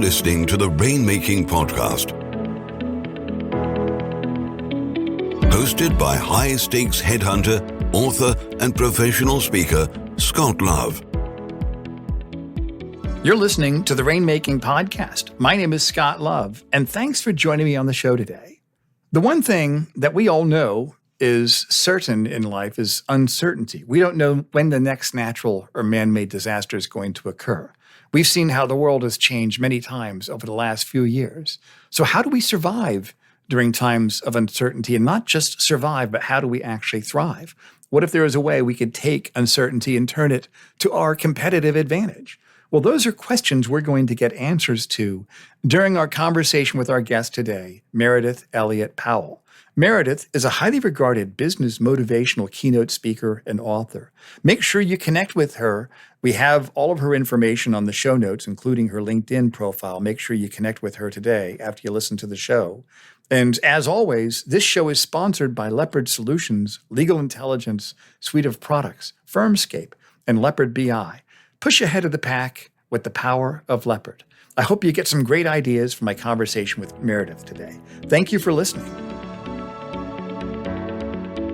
listening to the Rainmaking Podcast, hosted by high-stakes headhunter, author, and professional speaker, Scott Love. You're listening to the Rainmaking Podcast. My name is Scott Love, and thanks for joining me on the show today. The one thing that we all know is certain in life is uncertainty. We don't know when the next natural or man-made disaster is going to occur. We've seen how the world has changed many times over the last few years. So how do we survive during times of uncertainty? And not just survive, but how do we actually thrive? What if there was a way we could take uncertainty and turn it to our competitive advantage? Well, those are questions we're going to get answers to during our conversation with our guest today, Meridith Elliott Powell. Meridith is a highly regarded business motivational keynote speaker and author. Make sure you connect with her. We have all of her information on the show notes, including her LinkedIn profile. Make sure you connect with her today after you listen to the show. And as always, this show is sponsored by Leopard Solutions, Legal Intelligence suite of products, Firmscape, and Leopard BI. Push ahead of the pack with the power of Leopard. I hope you get some great ideas from my conversation with Meridith today. Thank you for listening.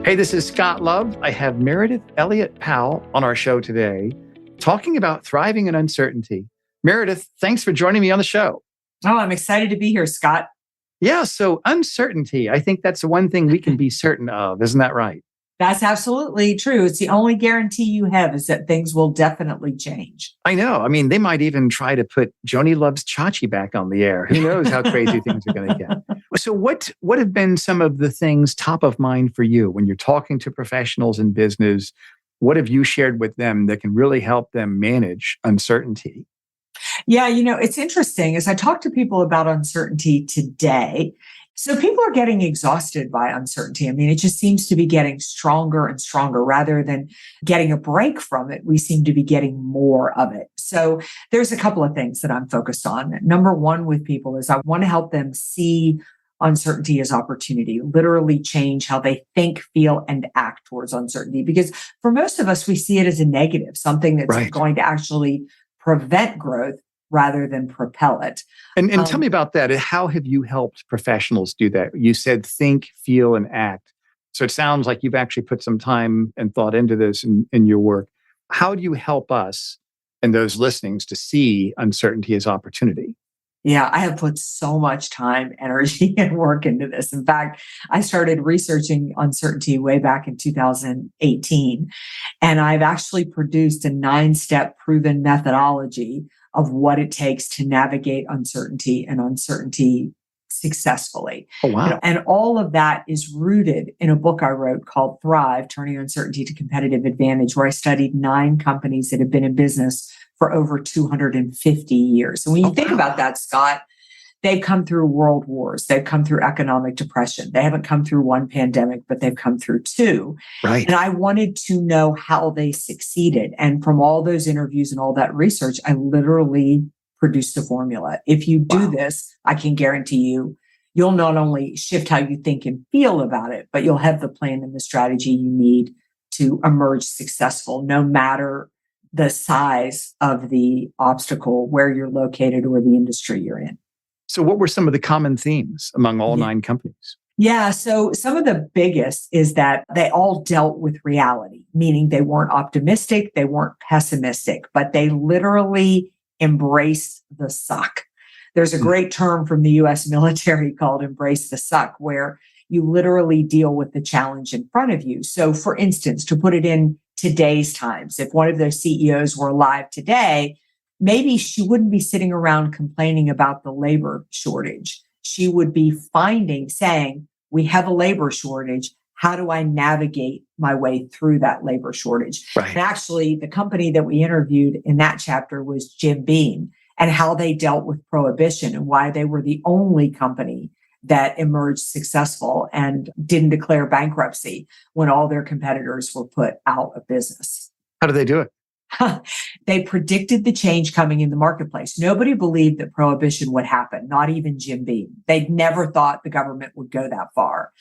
Hey, this is Scott Love. I have Meridith Elliott Powell on our show today, talking about thriving in uncertainty. Meridith, thanks for joining me on the show. Oh, I'm excited to be here, Scott. Yeah, so uncertainty, I think that's the one thing we can be certain of. Isn't that right? That's absolutely true. It's the only guarantee you have is that things will definitely change. I know. I mean, they might even try to put Joni Loves Chachi back on the air. Who knows how crazy things are going to get. So what have been some of the things top of mind for you when you're talking to professionals in business? What have you shared with them that can really help them manage uncertainty? Yeah, it's interesting. As I talk to people about uncertainty today, so people are getting exhausted by uncertainty. I mean, it just seems to be getting stronger and stronger. Rather than getting a break from it, we seem to be getting more of it. So there's a couple of things that I'm focused on. Number one with people is I want to help them see uncertainty as opportunity, literally change how they think, feel, and act towards uncertainty. Because for most of us, we see it as a negative, something that's going to actually prevent growth rather than propel it. And tell me about that. How have you helped professionals do that? You said think, feel, and act. So it sounds like you've actually put some time and thought into this in your work. How do you help us and those listenings to see uncertainty as opportunity? Yeah, I have put so much time, energy, and work into this. In fact, I started researching uncertainty way back in 2018, and I've actually produced a 9-step proven methodology of what it takes to navigate uncertainty and uncertainty successfully. Oh, wow. And all of that is rooted in a book I wrote called Thrive, Turning Uncertainty to Competitive Advantage, where I studied 9 companies that have been in business for over 250 years. And when you think about that, Scott, they've come through world wars. They've come through economic depression. They haven't come through one pandemic, but they've come through 2. Right. And I wanted to know how they succeeded. And from all those interviews and all that research, I literally produced a formula. If you do this, I can guarantee you'll not only shift how you think and feel about it, but you'll have the plan and the strategy you need to emerge successful, no matter the size of the obstacle, where you're located, or the industry you're in. So what were some of the common themes among all 9 companies? Yeah, so some of the biggest is that they all dealt with reality, meaning they weren't optimistic, they weren't pessimistic, but they literally embraced the suck. There's a great term from the US military called embrace the suck, where you literally deal with the challenge in front of you. So for instance, to put it in today's times, if one of those CEOs were alive today, maybe she wouldn't be sitting around complaining about the labor shortage. She would be saying, we have a labor shortage. How do I navigate my way through that labor shortage? Right. And actually, the company that we interviewed in that chapter was Jim Beam, and how they dealt with prohibition and why they were the only company that emerged successful and didn't declare bankruptcy when all their competitors were put out of business. How do they do it? They predicted the change coming in the marketplace. Nobody believed that prohibition would happen, not even Jim Beam. They'd never thought the government would go that far.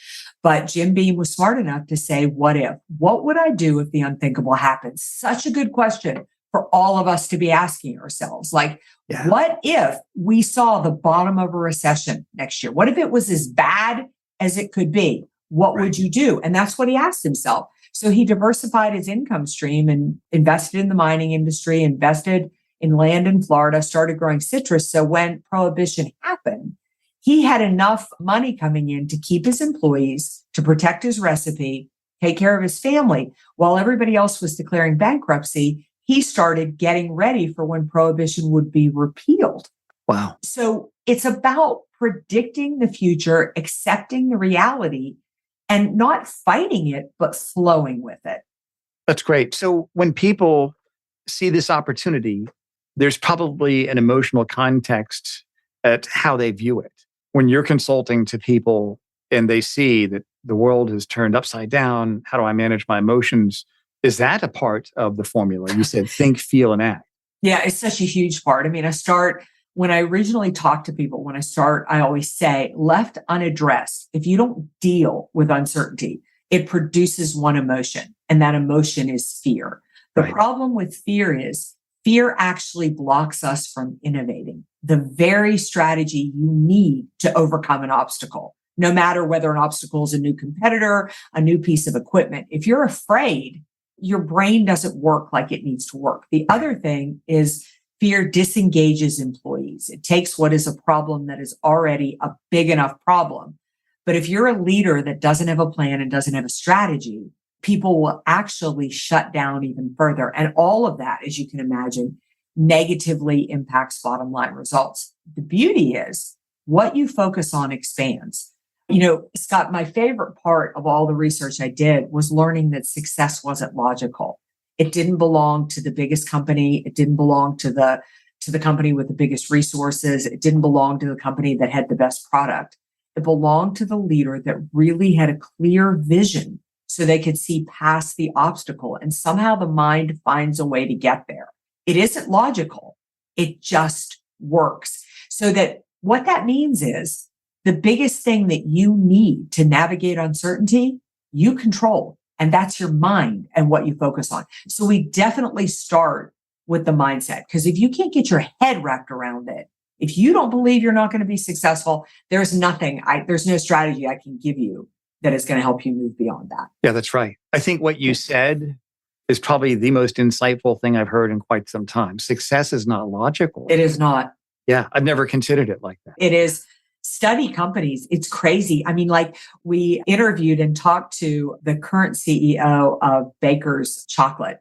But Jim Beam was smart enough to say, what if? What would I do if the unthinkable happens? Such a good question for for all of us to be asking ourselves. Like, what if we saw the bottom of a recession next year? What if it was as bad as it could be? What would you do? And that's what he asked himself. So he diversified his income stream and invested in the mining industry, invested in land in Florida, started growing citrus. So when prohibition happened, he had enough money coming in to keep his employees, to protect his recipe, take care of his family. While everybody else was declaring bankruptcy, he started getting ready for when prohibition would be repealed. Wow. So it's about predicting the future, accepting the reality, and not fighting it, but flowing with it. That's great. So when people see this opportunity, there's probably an emotional context at how they view it. When you're consulting to people and they see that the world has turned upside down, how do I manage my emotions? Is that a part of the formula? You said think, feel, and act. Yeah, it's such a huge part. I mean, when I originally talk to people, I always say, left unaddressed, if you don't deal with uncertainty, it produces one emotion, and that emotion is fear. The problem with fear is fear actually blocks us from innovating. The very strategy you need to overcome an obstacle, no matter whether an obstacle is a new competitor, a new piece of equipment. If you're afraid, your brain doesn't work like it needs to work. The other thing is fear disengages employees. It takes what is a problem that is already a big enough problem. But if you're a leader that doesn't have a plan and doesn't have a strategy, people will actually shut down even further. And all of that, as you can imagine, negatively impacts bottom line results. The beauty is what you focus on expands. You know, Scott, my favorite part of all the research I did was learning that success wasn't logical. It didn't belong to the biggest company. It didn't belong to the company with the biggest resources. It didn't belong to the company that had the best product. It belonged to the leader that really had a clear vision so they could see past the obstacle. And somehow the mind finds a way to get there. It isn't logical. It just works. So that what that means is the biggest thing that you need to navigate uncertainty, you control. And that's your mind and what you focus on. So we definitely start with the mindset, because if you can't get your head wrapped around it, if you don't believe you're not going to be successful, there's no strategy I can give you that is going to help you move beyond that. Yeah, that's right. I think what you said is probably the most insightful thing I've heard in quite some time. Success is not logical. It is not. Yeah, I've never considered it like that. It is. Study companies. It's crazy. I mean, like we interviewed and talked to the current CEO of Baker's Chocolate,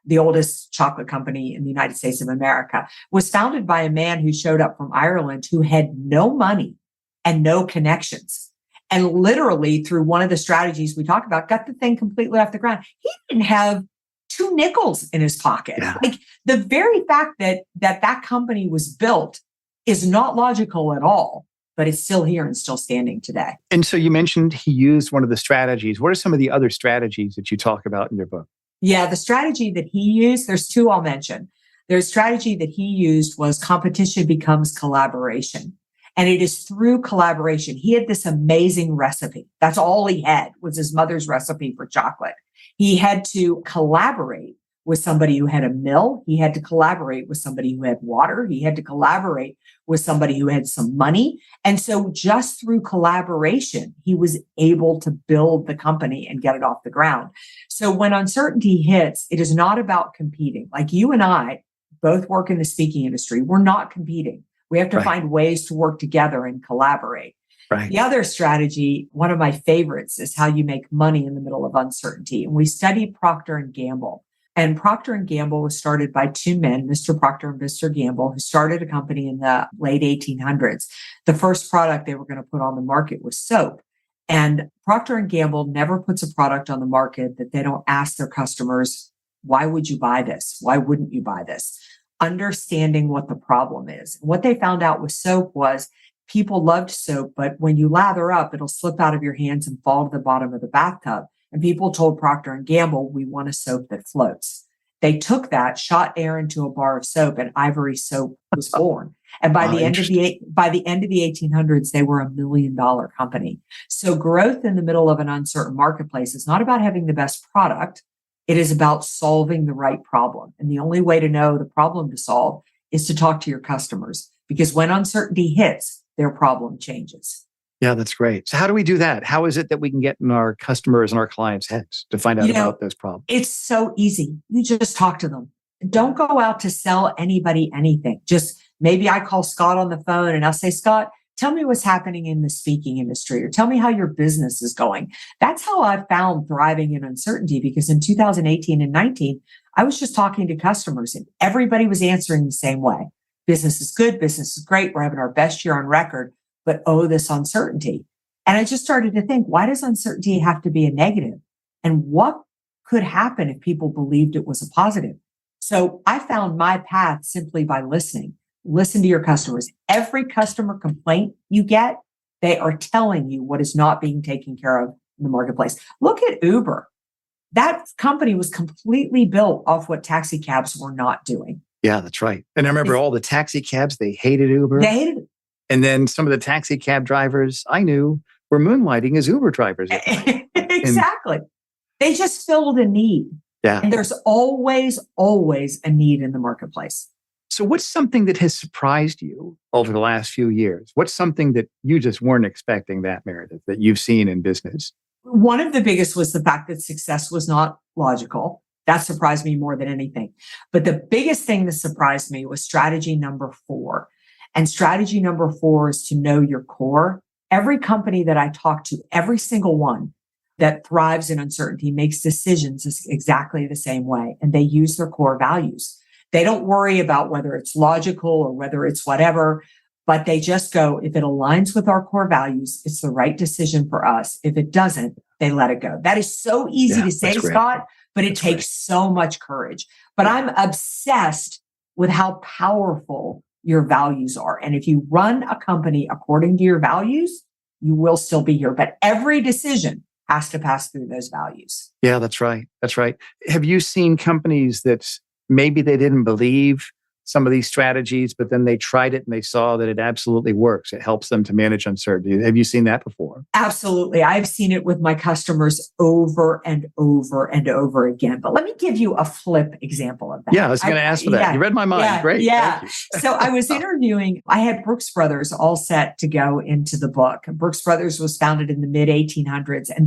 the oldest chocolate company in the United States of America, was founded by a man who showed up from Ireland who had no money and no connections. And literally through one of the strategies we talk about, got the thing completely off the ground. He didn't have 2 nickels in his pocket. Yeah. Like the very fact that company was built is not logical at all. But it's still here and still standing today. And so you mentioned he used one of the strategies. What are some of the other strategies that you talk about in your book? Yeah, the strategy that he used, there's 2 I'll mention. There's strategy that he used was competition becomes collaboration. And it is through collaboration. He had this amazing recipe. That's all he had was his mother's recipe for chocolate. He had to collaborate with somebody who had a mill. He had to collaborate with somebody who had water. He had to collaborate with somebody who had some money. And so just through collaboration, he was able to build the company and get it off the ground. So when uncertainty hits, it is not about competing. Like you and I both work in the speaking industry. We're not competing. We have to find ways to work together and collaborate. Right. The other strategy, one of my favorites, is how you make money in the middle of uncertainty. And we studied Procter & Gamble. And Procter & Gamble was started by 2 men, Mr. Procter and Mr. Gamble, who started a company in the late 1800s. The first product they were going to put on the market was soap. And Procter & Gamble never puts a product on the market that they don't ask their customers, why would you buy this? Why wouldn't you buy this? Understanding what the problem is. What they found out with soap was people loved soap, but when you lather up, it'll slip out of your hands and fall to the bottom of the bathtub. And people told Procter & Gamble, we want a soap that floats. They took that, shot air into a bar of soap, and Ivory soap was born. And by the end of the 1800s, they were $1 million company. So growth in the middle of an uncertain marketplace is not about having the best product. It is about solving the right problem. And the only way to know the problem to solve is to talk to your customers, because when uncertainty hits, their problem changes. Yeah, that's great. So how do we do that? How is it that we can get in our customers and our clients' heads to find out about those problems? It's so easy. You just talk to them. Don't go out to sell anybody anything. Just maybe I call Scott on the phone and I'll say, Scott, tell me what's happening in the speaking industry, or tell me how your business is going. That's how I found thriving in uncertainty, because in 2018 and 19, I was just talking to customers and everybody was answering the same way. Business is good. Business is great. We're having our best year on record, but this uncertainty. And I just started to think, why does uncertainty have to be a negative? And what could happen if people believed it was a positive? So I found my path simply by listening. Listen to your customers. Every customer complaint you get, they are telling you what is not being taken care of in the marketplace. Look at Uber. That company was completely built off what taxi cabs were not doing. Yeah, that's right. And I remember all the taxi cabs, they hated Uber. They hated it. And then some of the taxi cab drivers I knew were moonlighting as Uber drivers. Exactly. They just filled a need. Yeah. And there's always a need in the marketplace. So what's something that has surprised you over the last few years? What's something that you just weren't expecting, that Meridith, that you've seen in business? One of the biggest was the fact that success was not logical. That surprised me more than anything. But the biggest thing that surprised me was strategy number 4. And strategy number 4 is to know your core. Every company that I talk to, every single one that thrives in uncertainty, makes decisions exactly the same way. And they use their core values. They don't worry about whether it's logical or whether it's whatever, but they just go, if it aligns with our core values, it's the right decision for us. If it doesn't, they let it go. That is so easy to say, Scott, but it takes so much courage. But I'm obsessed with how powerful your values are. And if you run a company according to your values, you will still be here. But every decision has to pass through those values. Yeah, that's right. That's right. Have you seen companies that maybe they didn't believe some of these strategies, but then they tried it and they saw that it absolutely works? It helps them to manage uncertainty. Have you seen that before? Absolutely. I've seen it with my customers over and over and over again. But let me give you a flip example of that. Yeah, I was going to ask for that. Yeah, you read my mind. Yeah, great. Yeah. So I was interviewing, I had Brooks Brothers all set to go into the book. Brooks Brothers was founded in the mid 1800s, and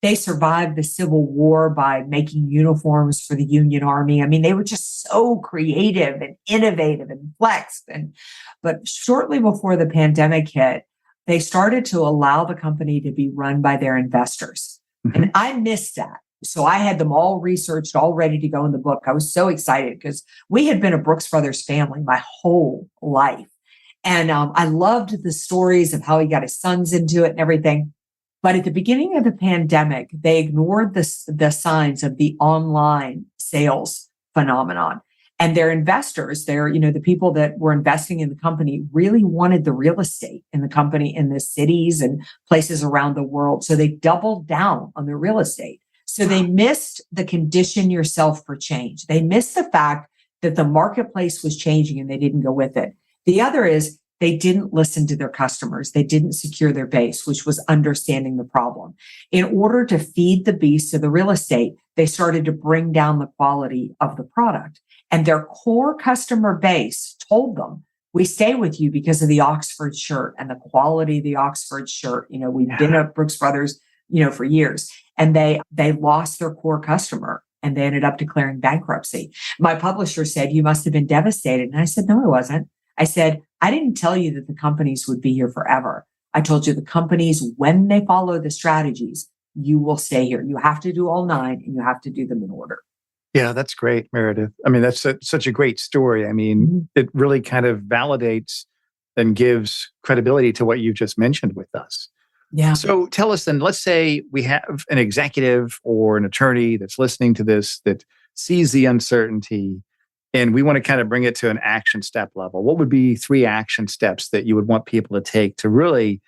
they survived the Civil War by making uniforms for the Union Army. I mean, they were just so creative and innovative and flexed. But shortly before the pandemic hit, they started to allow the company to be run by their investors. Mm-hmm. And I missed that. So I had them all researched, all ready to go in the book. I was so excited because we had been a Brooks Brothers family my whole life. And I loved the stories of how he got his sons into it and everything. But at the beginning of the pandemic, they ignored the signs of the online sales phenomenon. And their investors, the people that were investing in the company really wanted the real estate in the company in the cities and places around the world. So they doubled down on the real estate. So they missed the condition yourself for change. They missed the fact that the marketplace was changing and they didn't go with it. The other is they didn't listen to their customers. They didn't secure their base, which was understanding the problem. In order to feed the beast of the real estate, they started to bring down the quality of the product. And their core customer base told them, we stay with you because of the Oxford shirt and the quality of the Oxford shirt. We've been at Brooks Brothers, for years. And they lost their core customer and they ended up declaring bankruptcy. My publisher said, you must have been devastated. And I said, no, I wasn't. I said, I didn't tell you that the companies would be here forever. I told you the companies, when they follow the strategies, you will stay here. You have to do all 9 and you have to do them in order. Yeah, that's great, Meridith. I mean, that's such a great story. I mean, It really kind of validates and gives credibility to what you just mentioned with us. Yeah. So tell us then, let's say we have an executive or an attorney that's listening to this that sees the uncertainty and we want to kind of bring it to an action step level. What would be 3 action steps that you would want people to take to really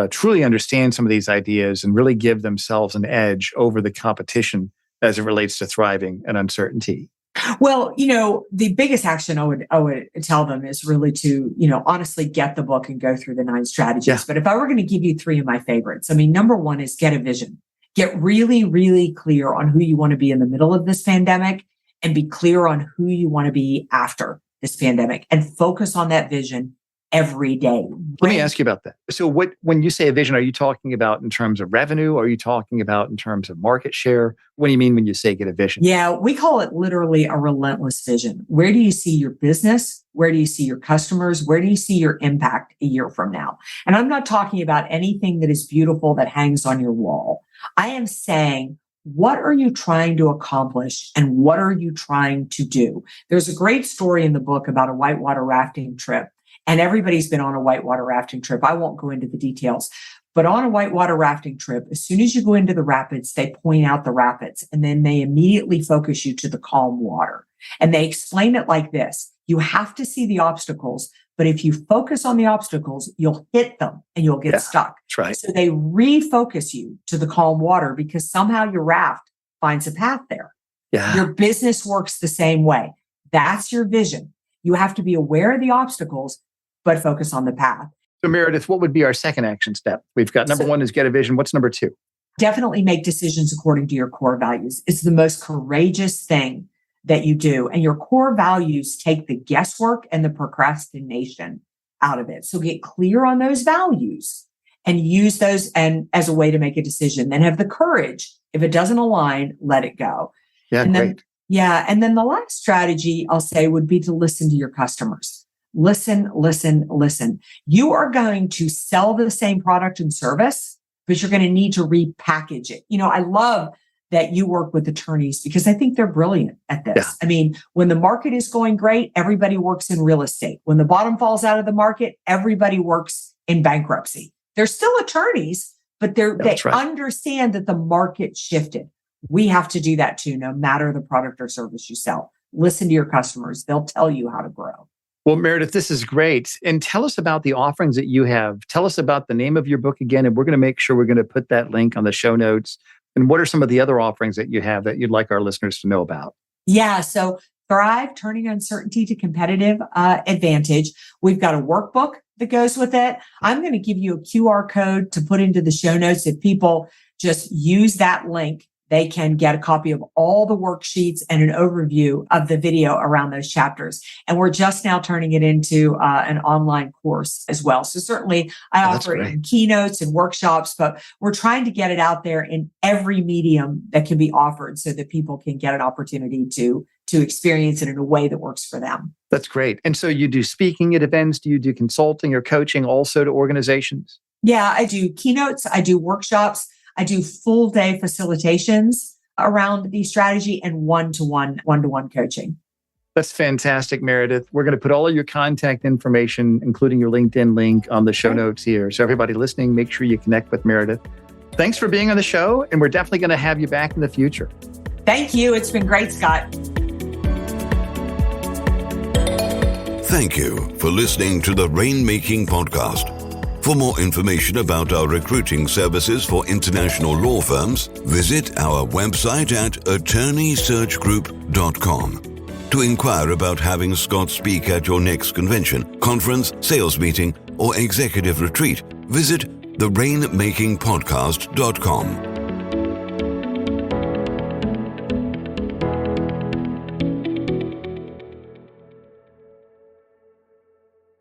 truly understand some of these ideas and really give themselves an edge over the competition as it relates to thriving and uncertainty? Well, the biggest action I would tell them is really to, honestly get the book and go through the 9 strategies. Yeah. But if I were going to give you 3 of my favorites, number 1 is get a vision. Get really, really clear on who you want to be in the middle of this pandemic and be clear on who you want to be after this pandemic and focus on that vision every day. Let me ask you about that. So when you say a vision, are you talking about in terms of revenue? Or are you talking about in terms of market share? What do you mean when you say get a vision? Yeah, we call it literally a relentless vision. Where do you see your business? Where do you see your customers? Where do you see your impact a year from now? And I'm not talking about anything that is beautiful that hangs on your wall. I am saying, what are you trying to accomplish and what are you trying to do? There's a great story in the book about a whitewater rafting trip. And everybody's been on a whitewater rafting trip. I won't go into the details, but on a whitewater rafting trip, as soon as you go into the rapids, they point out the rapids and then they immediately focus you to the calm water. And they explain it like this. You have to see the obstacles, but if you focus on the obstacles, you'll hit them and you'll get stuck. That's right. So they refocus you to the calm water because somehow your raft finds a path there. Yeah. Your business works the same way. That's your vision. You have to be aware of the obstacles, but focus on the path. So Meridith, what would be our second action step? We've got number one is get a vision. What's number two? Definitely make decisions according to your core values. It's the most courageous thing that you do. And your core values take the guesswork and the procrastination out of it. So get clear on those values and use those and as a way to make a decision. Then have the courage. If it doesn't align, let it go. Yeah, and great. And then the last strategy I'll say would be to listen to your customers. Listen. You are going to sell the same product and service, but you're going to need to repackage it. I love that you work with attorneys because I think they're brilliant at this. Yeah. I mean, when the market is going great, everybody works in real estate. When the bottom falls out of the market, everybody works in bankruptcy. They're still attorneys, but they understand that the market shifted. We have to do that too, no matter the product or service you sell. Listen to your customers. They'll tell you how to grow. Well, Meridith, this is great. And tell us about the offerings that you have. Tell us about the name of your book again, and we're going to make sure we're going to put that link on the show notes. And what are some of the other offerings that you have that you'd like our listeners to know about? Yeah, so Thrive, Turning Uncertainty to Competitive Advantage. We've got a workbook that goes with it. I'm going to give you a QR code to put into the show notes. If people just use that link, they can get a copy of all the worksheets and an overview of the video around those chapters. And we're just now turning it into an online course as well. So certainly I offer it in keynotes and workshops, but we're trying to get it out there in every medium that can be offered so that people can get an opportunity to experience it in a way that works for them. That's great. And so you do speaking at events? Do you do consulting or coaching also to organizations? Yeah, I do keynotes. I do workshops. I do full day facilitations around the strategy and one-to-one coaching. That's fantastic, Meridith. We're going to put all of your contact information, including your LinkedIn link, on the show notes here. So everybody listening, make sure you connect with Meridith. Thanks for being on the show, and we're definitely going to have you back in the future. Thank you. It's been great, Scott. Thank you for listening to the Rainmaking Podcast. For more information about our recruiting services for international law firms, visit our website at attorneysearchgroup.com. To inquire about having Scott speak at your next convention, conference, sales meeting, or executive retreat, visit therainmakingpodcast.com.